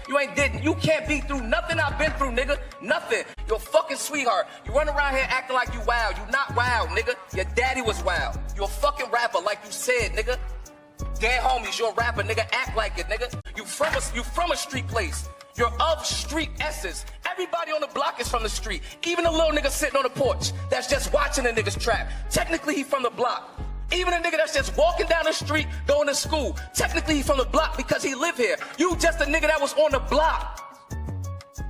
You can't be through nothing I've been through, nigga. Nothing. You're a fucking sweetheart. You run around here acting like you wild. You not wild, nigga. Your daddy was wild. You're a fucking rapper, like you said, nigga. Dead homies, you're a rapper, nigga. Act like it, nigga. You from a street place. You're of street essence. Everybody on the block is from the street. Even the little nigga sitting on the porch that's just watching the niggas trap. Technically, he from the block. Even a nigga that's just walking down the street going to school. Technically, he from the block because he live here. You just a nigga that was on the block.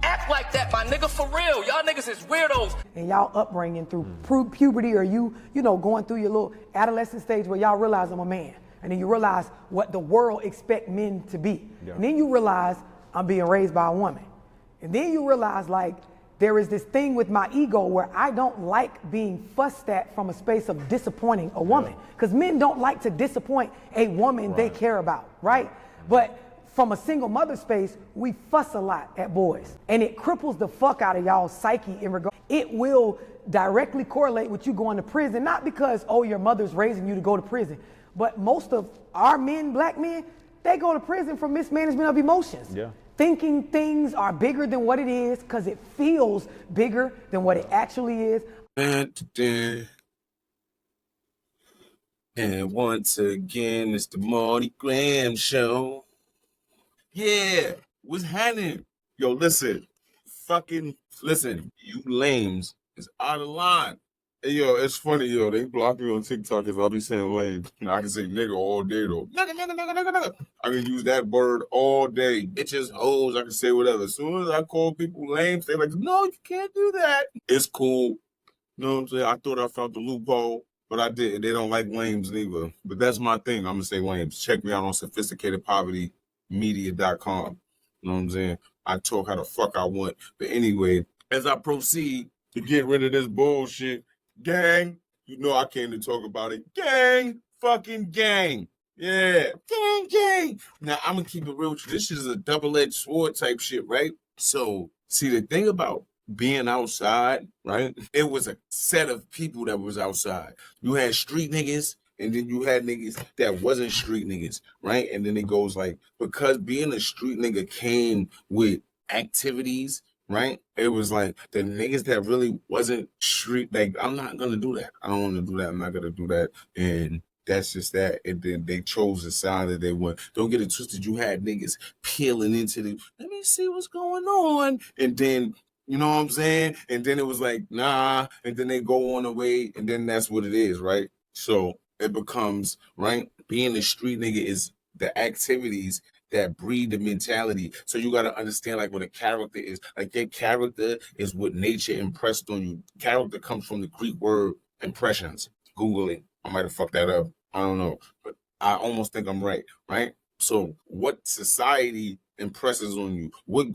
Act like that, my nigga, for real. Y'all niggas is weirdos. And y'all upbringing through puberty or you know, going through your little adolescent stage where y'all realize I'm a man. And then you realize what the world expect men to be. Yeah. And then you realize I'm being raised by a woman. And then you realize, like, there is this thing with my ego where I don't like being fussed at from a space of disappointing a woman. Because men don't like to disappoint a woman they care about, right? But from a single mother space, we fuss a lot at boys. And it cripples the fuck out of y'all's psyche in regard. It will directly correlate with you going to prison, not because, oh, your mother's raising you to go to prison, but most of our men, black men, they go to prison for mismanagement of emotions. Yeah. Thinking things are bigger than what it is because it feels bigger than what it actually is. And once again, it's the Marty Graham Show. Yeah, what's happening? Yo, listen, you lames is out of line. Hey, yo, it's funny, yo, they block me on TikTok because I'll be saying lame. I can say nigga all day, though. Nigga. I can use that word all day. Bitches, hoes, I can say whatever. As soon as I call people lame, they're like, no, you can't do that. It's cool. You know what I'm saying? I thought I found the loophole, but I didn't. They don't like lames neither. But that's my thing. I'm going to say lames. Check me out on sophisticatedpovertymedia.com. You know what I'm saying? I talk how the fuck I want. But anyway, as I proceed to get rid of this bullshit, gang, you know I came to talk about it. Gang, fucking gang. Yeah, gang. Now, I'm going to keep it real with you. This is a double-edged sword type shit, right? So, see, the thing about being outside, right? It was a set of people that was outside. You had street niggas, and then you had niggas that wasn't street niggas, right? And then it goes like, because being a street nigga came with activities, right? It was like the niggas that really wasn't street, like, I'm not going to do that. I don't want to do that. I'm not going to do that. And that's just that. And then they chose the side that they went. Don't get it twisted. You had niggas peeling into the, let me see what's going on. And then, you know what I'm saying? And then it was like, nah. And then they go on away. And then that's what it is, right? So it becomes, right? Being a street nigga is the activities that breed the mentality. So you got to understand, like, what a character is. Like, your character is what nature impressed on you. Character comes from the Greek word impressions. Google it. I might have fucked that up. I don't know. But I almost think I'm right? So what society impresses on you, what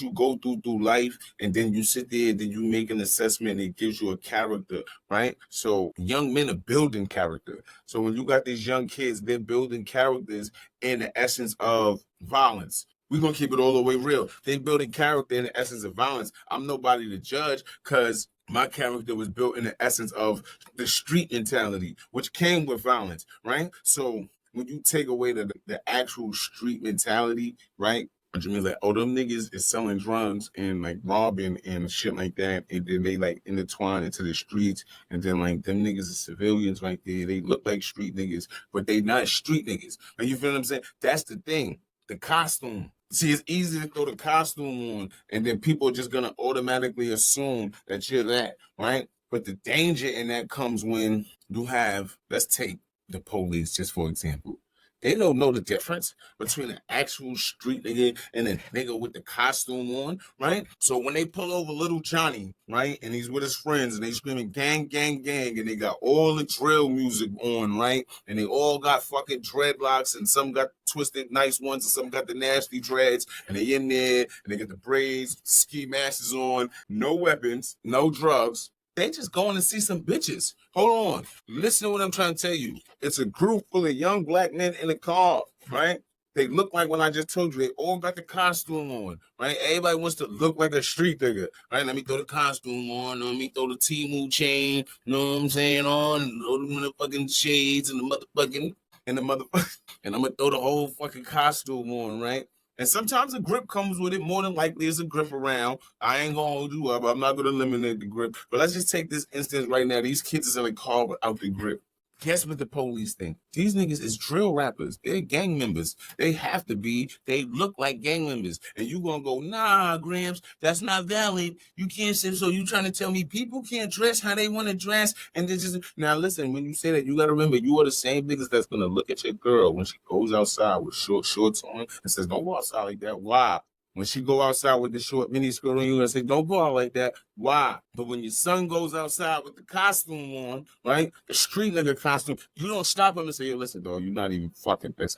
you go through life, and then you sit there and then you make an assessment and it gives you a character, right? So young men are building character. So when you got these young kids, they're building characters in the essence of violence. We're going to keep it all the way real. They're building character in the essence of violence. I'm nobody to judge because my character was built in the essence of the street mentality, which came with violence, right? So when you take away the actual street mentality, right? Which means like, oh, them niggas is selling drugs and like robbing and shit like that. And then they like intertwine into the streets. And then like them niggas are civilians right there. They look like street niggas, but they not street niggas. Like, you feel what I'm saying? That's the thing. The costume. See, it's easy to throw the costume on and then people are just going to automatically assume that you're that, right? But the danger in that comes when you have, let's take the police, just for example. They don't know the difference between an actual street nigga and a nigga with the costume on, right? So when they pull over little Johnny, right, and he's with his friends and they screaming gang, gang, gang, and they got all the drill music on, right? And they all got fucking dreadlocks and some got twisted nice ones and some got the nasty dreads and they in there and they got the braids, ski masks on, no weapons, no drugs. They just going to see some bitches. Hold on. Listen to what I'm trying to tell you. It's a group full of young black men in a car, right? They look like what I just told you. They all got the costume on, right? Everybody wants to look like a street nigga, right? Let me throw the costume on. Let me throw the Temu chain, you know what I'm saying, on. Throw the motherfucking shades and the motherfucking, and I'm going to throw the whole fucking costume on, right? And sometimes a grip comes with it. More than likely, it's a grip around. I ain't gonna hold you up. I'm not gonna eliminate the grip. But let's just take this instance right now. These kids is in the car without the grip. Guess what the police think? These niggas is drill rappers. They're gang members. They have to be. They look like gang members. And you gonna go, nah, Grams, that's not valid. You can't say so. You trying to tell me people can't dress how they want to dress? And this is now listen, when you say that, you gotta remember you are the same niggas that's gonna look at your girl when she goes outside with shorts on and says, don't go outside like that. Why? When she go outside with the short mini skirt on, you gonna say, don't go out like that. Why? But when your son goes outside with the costume on, right? The street nigga costume, you don't stop him and say, yo, listen, dog, you're not even fucking this.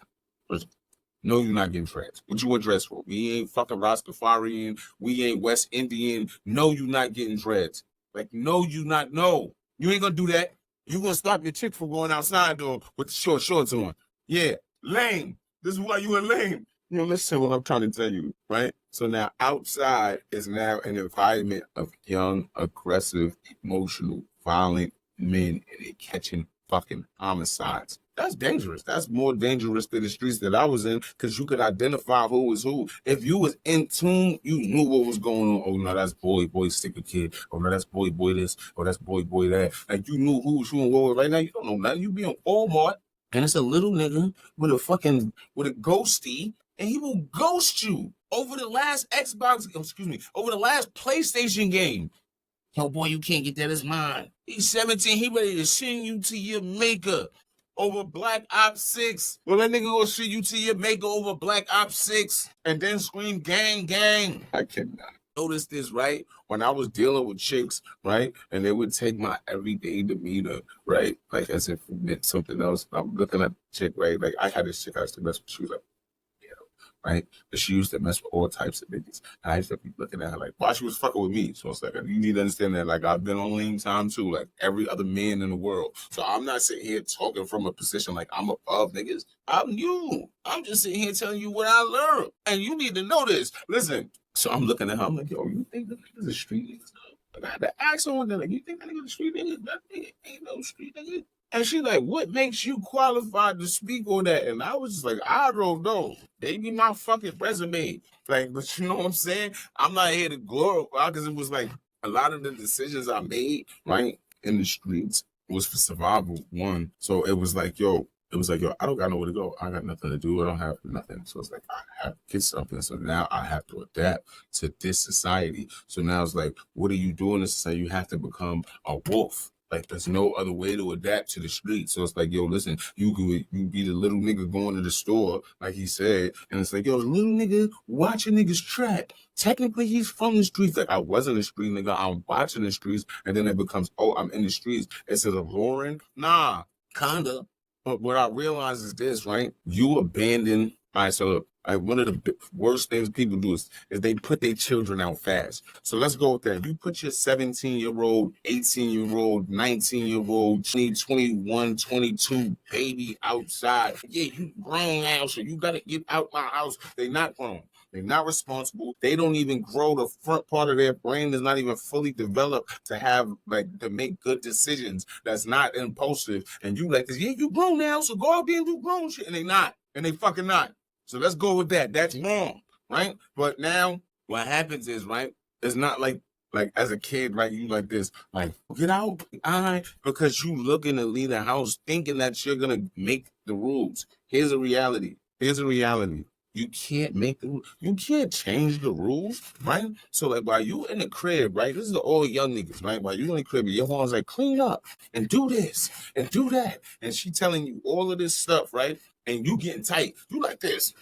No, you're not getting dressed. What you want dressed for? We ain't fucking Rastafarian. We ain't West Indian. No, you're not getting dreads. Like, no, you not. No, you ain't gonna do that. You gonna stop your chick from going outside, dog, with the shorts on. Yeah, lame. This is why you are lame. You know, listen what I'm trying to tell you, right? So now outside is now an environment of young, aggressive, emotional, violent men, and they catching fucking homicides. That's dangerous. That's more dangerous than the streets that I was in because you could identify who was who. If you was in tune, you knew what was going on. Oh, no, that's boy, sticker kid. Oh, no, that's boy, this. Oh, that's boy, that. Like, you knew who was who and what was right now. You don't know nothing. You be on Walmart, and it's a little nigga with a ghosty, and he will ghost you over the last over the last PlayStation game. Yo, boy, you can't get that. It's mine. He's 17. He ready to send you to your maker over Black Ops 6. Well, that nigga gonna send you to your maker over Black Ops 6 and then scream, gang, gang. I cannot. Notice this, right? When I was dealing with chicks, right? And they would take my everyday demeanor, right? Like as if it meant something else. I'm looking at the chick, right? Like I had this chick I used to mess with. She was like, right? But she used to mess with all types of niggas. And I used to be looking at her like, why she was fucking with me? So it's like, you need to understand that, like, I've been on lean time too, like every other man in the world. So I'm not sitting here talking from a position like I'm above niggas. I'm you. I'm just sitting here telling you what I learned. And you need to know this. Listen. So I'm looking at her, I'm like, yo, you think that nigga's a street nigga? Like, I had to ask someone, like, you think that nigga's a street nigga? That nigga ain't no street nigga. And she like, what makes you qualified to speak on that? And I was just like, I don't know. They be my fucking resume. Like, but you know what I'm saying? I'm not here to glorify because it was like a lot of the decisions I made, right, in the streets was for survival, one. So it was like, yo, I don't got nowhere to go. I got nothing to do. I don't have nothing. So it's like, I have to get something. So now I have to adapt to this society. So now it's like, what are you doing in society? You have to become a wolf. Like, there's no other way to adapt to the street. So it's like, yo, listen, you be the little nigga going to the store, like he said, and it's like, yo, the little nigga watching niggas trap. Technically, he's from the streets. Like, I wasn't a street nigga. I'm watching the streets. And then it becomes, oh, I'm in the streets. Instead of alluring, nah, kinda. But what I realize is this, right? You abandon, all right, so look, one of the worst things people do is they put their children out fast. So let's go with that. You put your 17-year-old, 18-year-old, 19-year-old, 20, 21, 22 baby outside. Yeah, you grown now, so you got to get out my house. They not grown. They're not responsible. They don't even grow. The front part of their brain is not even fully developed to make good decisions. That's not impulsive. And you like this, yeah, you grown now, so go out there and do grown shit. And they not. And they fucking not. So let's go with that. That's wrong, right? But now what happens is, right, it's not like as a kid, right, you like this, like, get out, all right, because you looking to leave the house thinking that you're going to make the rules. Here's a reality. You can't make the rules. You can't change the rules, right? So, like, while you in the crib, right, this is all young niggas, right? While you in the crib, your mom's like, clean up and do this and do that. And she telling you all of this stuff, right? And you getting tight. You like this.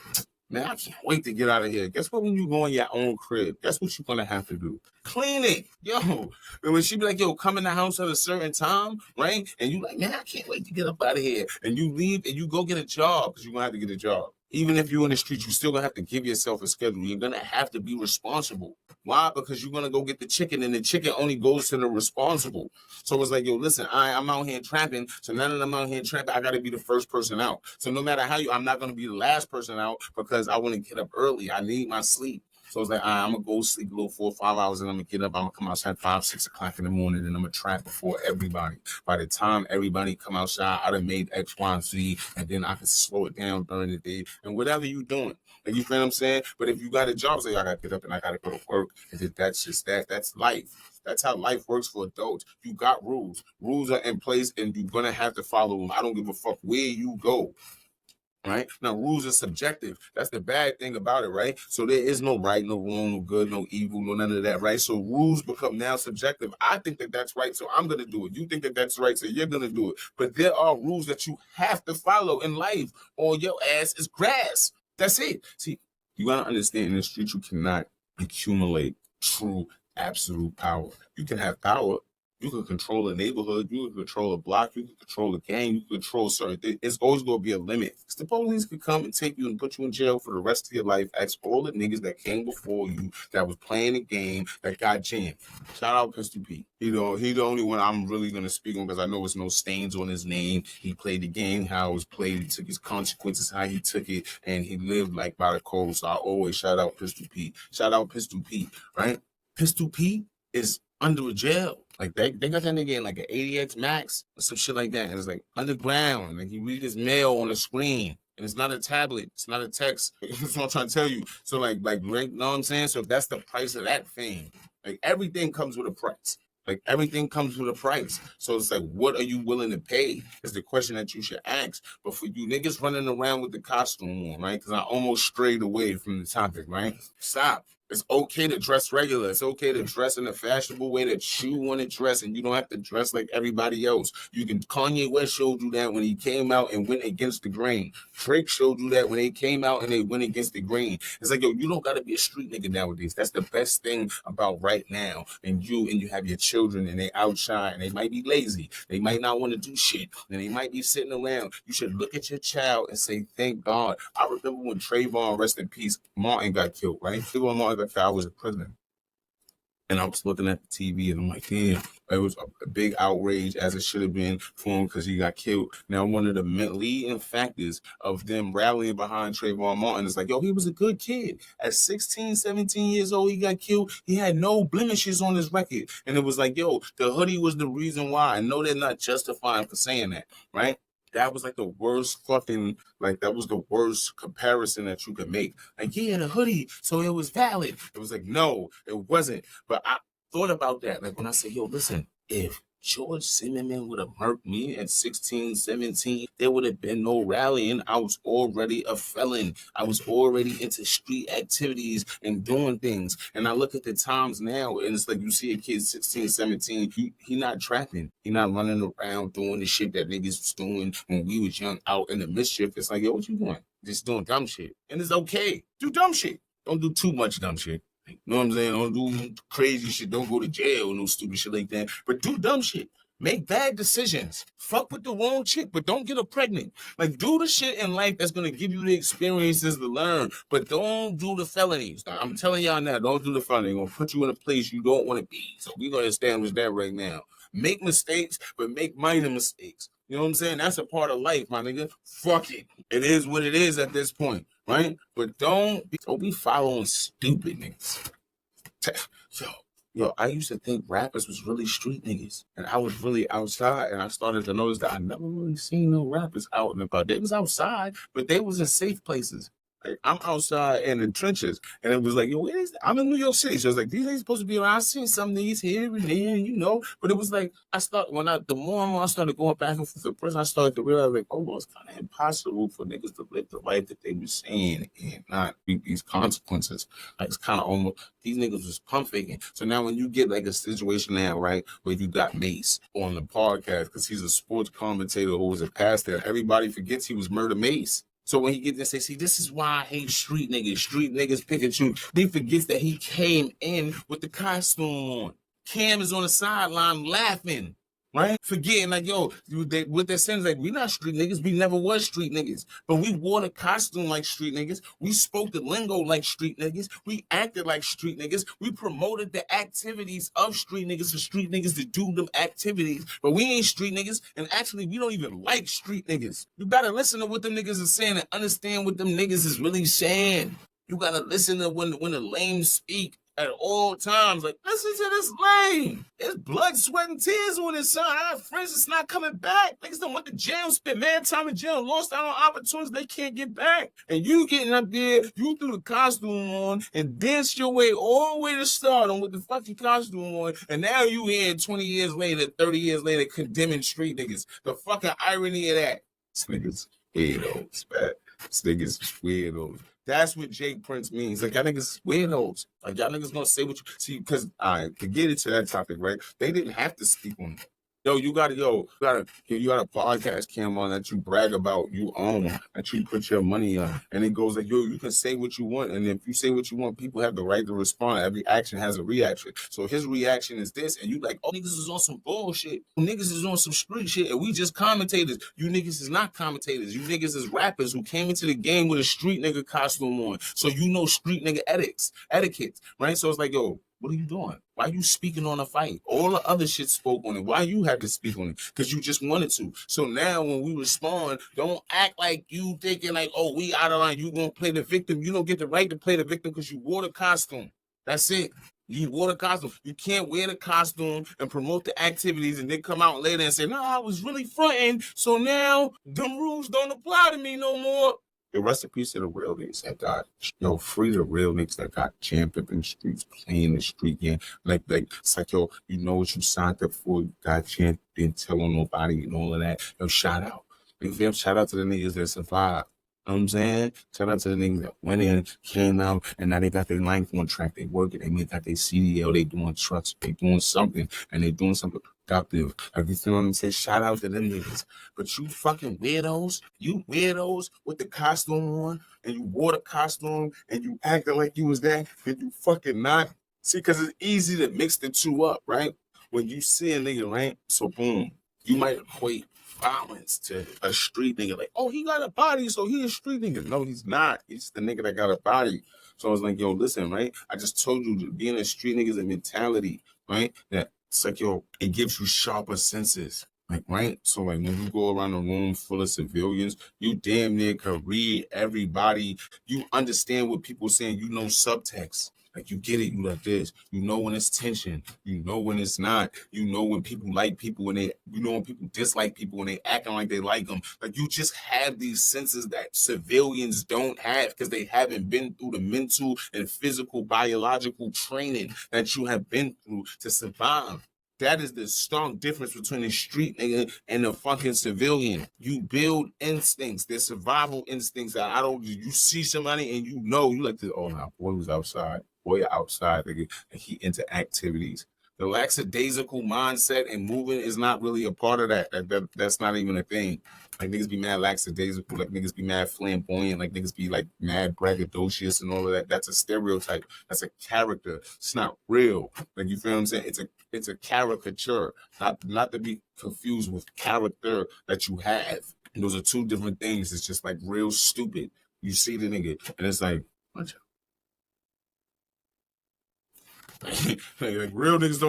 Man, I can't wait to get out of here. Guess what? When you go in your own crib, guess what you're going to have to do? Clean it. Yo. And when she be like, yo, come in the house at a certain time, right? And you like, man, I can't wait to get up out of here. And you leave and you go get a job because you're going to have to get a job. Even if you're in the street, you still going to have to give yourself a schedule. You're going to have to be responsible. Why? Because you're going to go get the chicken, and the chicken only goes to the responsible. So it's like, yo, listen, I'm out here trapping. So now that I'm out here trapping, I got to be the first person out. So no matter how I'm not going to be the last person out because I want to get up early. I need my sleep. So it's like, I'm going to go sleep a little 4 or 5 hours, and I'm going to get up. I'm going to come outside 5, 6 o'clock in the morning, and I'm going to trap before everybody. By the time everybody come outside, I done made X, Y, and Z, and then I can slow it down during the day. And whatever you're doing, Like, you feel what I'm saying? But if you got a job, say I gotta get up and I gotta go to work, and that's just that. That's life. That's how life works for adults. You got rules. Rules are in place, and you're gonna have to follow them. I don't give a fuck where you go. Right now, rules are subjective. That's the bad thing about it, right? So there is no right, no wrong, no good, no evil, no none of that, right? So rules become now subjective. I think that that's right, so I'm gonna do it. You think that that's right, so you're gonna do it. But there are rules that you have to follow in life, or your ass is grass. That's it. See, you gotta understand, in the street, you cannot accumulate true, absolute power. You can have power. You can control a neighborhood, you can control a block, you can control a gang, you can control certain things. It's always going to be a limit. Because the police could come and take you and put you in jail for the rest of your life. Ask all the niggas that came before you, that was playing the game, that got jammed. Shout out Pistol P. He the only one I'm really going to speak on because I know there's no stains on his name. He played the game, how it was played. He took his consequences, how he took it, and he lived like by the code. So I always shout out Pistol P. Shout out Pistol P, right? Pistol P is under a jail. Like they got that nigga in like an 80X Max or some shit like that. And it's like underground. Like you read his mail on the screen. And it's not a tablet. It's not a text. That's what I'm trying to tell you. So like, you know what I'm saying? So that's the price of that thing. Like everything comes with a price. Like everything comes with a price. So it's like, what are you willing to pay is the question that you should ask. But for you niggas running around with the costume on, right? Because I almost strayed away from the topic, right? Stop. It's okay to dress regular. It's okay to dress in a fashionable way that you want to dress, and you don't have to dress like everybody else. Kanye West showed you that when he came out and went against the grain. Drake showed you that when they came out and they went against the grain. It's like, yo, you don't got to be a street nigga nowadays. That's the best thing about right now. And you have your children, and they outside, and they might be lazy. They might not want to do shit, and they might be sitting around. You should look at your child and say, thank God. I remember when Trayvon, rest in peace, Martin got killed, right? Trayvon Martin got killed. I was a prisoner. And I was looking at the TV and I'm like, damn, it was a big outrage as it should have been for him because he got killed. Now, one of the leading factors of them rallying behind Trayvon Martin is like, yo, he was a good kid. At 16, 17 years old, he got killed. He had no blemishes on his record. And it was like, yo, the hoodie was the reason why. I know they're not justifying for saying that, right? That was like the worst that was the worst comparison that you could make. Like, he had a hoodie, so it was valid. It was like, no, it wasn't. But I thought about that. Like, when I said, yo, listen, if George Zimmerman would have murked me at 16, 17, there would have been no rallying. I was already a felon. I was already into street activities and doing things. And I look at the times now, and it's like you see a kid 16, 17, he not trapping. He not running around doing the shit that niggas was doing when we was young out in the mischief. It's like, yo, what you doing? Just doing dumb shit. And it's okay. Do dumb shit. Don't do too much dumb shit. You know what I'm saying? Don't do crazy shit. Don't go to jail, no stupid shit like that. But do dumb shit. Make bad decisions. Fuck with the wrong chick, but don't get her pregnant. Like, do the shit in life that's going to give you the experiences to learn, but don't do the felonies. I'm telling y'all now, don't do the felony. They're going to put you in a place you don't want to be. So we're going to establish that right now. Make mistakes, but make minor mistakes. You know what I'm saying? That's a part of life, my nigga. Fuck it. It is what it is at this point, right? But don't be following stupid niggas. Yo, I used to think rappers was really street niggas. And I was really outside, and I started to notice that I never really seen no rappers out and about. They was outside, but they was in safe places. Like, I'm outside in the trenches, and it was like, yo, where is that? I'm in New York City, so it's like, these ain't supposed to be around. I seen some of these here and there, you know, but it was like, the more and more I started going back and forth to prison, I started to realize, like, oh, it's kind of impossible for niggas to live the life that they were saying and not reap these consequences. Like, it's kind of almost, these niggas was pump faking. So now when you get like a situation now, right, where you got Mace on the podcast, because he's a sports commentator who was a pastor, everybody forgets he was Murder Mace. So when he gets there, say, see, this is why I hate street niggas. Street niggas pick and choose. They forget that he came in with the costume on. Cam is on the sideline laughing, right? Forgetting, like, yo, what they're saying is like, we not street niggas. We never was street niggas. But we wore the costume like street niggas. We spoke the lingo like street niggas. We acted like street niggas. We promoted the activities of street niggas for street niggas to do them activities. But we ain't street niggas. And actually, we don't even like street niggas. You gotta listen to what them niggas are saying and understand what them niggas is really saying. You gotta listen to when the lame speak. at all times. Like, listen to this lane. It's blood, sweat, and tears on his son. I have friends that's not coming back. Niggas don't went to jail, spent mad time in jail, lost out on opportunities they can't get back. And you getting up there, you threw the costume on and danced your way all the way to stardom with the fucking costume on. And now you here 20 years later, 30 years later, condemning street niggas. The fucking irony of that. This niggas weirdos, man. This niggas weirdos. That's what Jake Prince means. Like, y'all niggas weirdos. Like, y'all niggas gonna say what you see, because to get into that topic, right? They didn't have to speak on it. You got a podcast cam on that you brag about, you own, that you put your money on. And it goes like, you can say what you want. And if you say what you want, people have the right to respond. Every action has a reaction. So his reaction is this, and you like, oh, niggas is on some bullshit. Niggas is on some street shit, and we just commentators. You niggas is not commentators. You niggas is rappers who came into the game with a street nigga costume on. So you know street nigga etiquette, right? So it's like, yo, what are you doing? Why are you speaking on a fight? All the other shit spoke on it. Why you had to speak on it? Because you just wanted to. So now when we respond, don't act like you thinking like, oh, we out of line. You gonna play the victim. You don't get the right to play the victim because you wore the costume. That's it. You wore the costume. You can't wear the costume and promote the activities and then come out later and say, no, I was really fronting. So now them rules don't apply to me no more. The rest in peace to the real niggas that got, free the real niggas that got jammed up in the streets, playing the street game. Like, it's like, you know what you signed up for, you got jammed, didn't tell on nobody and all of that. Shout out. You feel? Shout out to the niggas that survived. You know what I'm saying? Shout out to the niggas that went in, came out, and now they got their line contract, they working, they got their CDL, they doing trucks, they doing something, and they doing something productive. Like, you feel what I'm saying? Shout out to them niggas. But you fucking weirdos, with the costume on, and you wore the costume, and you acting like you was that, and you fucking not. See, because it's easy to mix the two up, right? When you see a nigga, right? So boom, you might equate violence to a street nigga, like, oh, he got a body, so he a street nigga. No, he's not. He's the nigga that got a body. So I was like, yo, listen, right? I just told you, being a street nigga is a mentality, right? That it's like, yo, it gives you sharper senses. Like, right? So, like, when you go around a room full of civilians, you damn near can read everybody. You understand what people saying. You know subtext. Like, you get it, you like this. You know when it's tension. You know when it's not. You know when people like people and you know when people dislike people and they acting like they like them. Like, you just have these senses that civilians don't have because they haven't been through the mental and physical, biological training that you have been through to survive. That is the strong difference between the street nigga and the fucking civilian. You build instincts, their survival instincts. You see somebody and you know, you like, oh, no, boy was outside. Boy outside, nigga, and he into activities. The lackadaisical mindset and moving is not really a part of that. That's not even a thing. Like, niggas be mad lackadaisical, like niggas be mad flamboyant, like niggas be like mad braggadocious and all of that. That's a stereotype. That's a character. It's not real. Like, you feel what I'm saying? It's a caricature, not to be confused with character that you have. And those are two different things. It's just like real stupid. You see the nigga, and it's like, watch out. like real niggas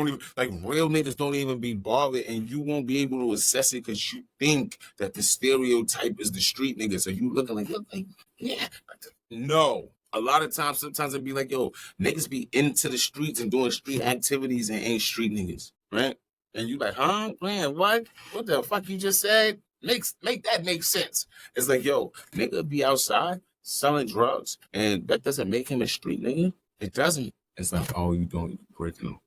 don't even be bothered, and you won't be able to assess it because you think that the stereotype is the street nigga. So you look like yeah. No. A lot of times, sometimes it'd be like, yo, niggas be into the streets and doing street activities and ain't street niggas, right? And you like, huh? Man, what? What the fuck you just said? Make that make sense. It's like, yo, nigga be outside selling drugs, and that doesn't make him a street nigga. It doesn't. It's like, oh, you don't break them.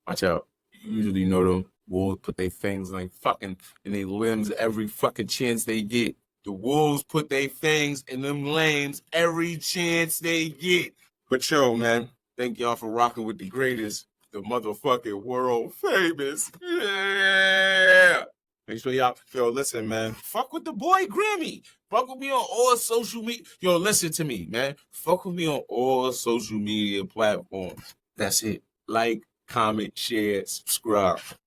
Watch out. You usually know them wolves put their fangs like fucking in their limbs every fucking chance they get. The wolves put their fangs in them limbs every chance they get. But yo, man, thank y'all for rocking with the greatest, the motherfucking world famous. Yeah. Make sure y'all, listen, man. Fuck with the boy Grammy. Fuck with me on all social media. Yo, listen to me, man. Fuck with me on all social media platforms. That's it. Like, comment, share, subscribe.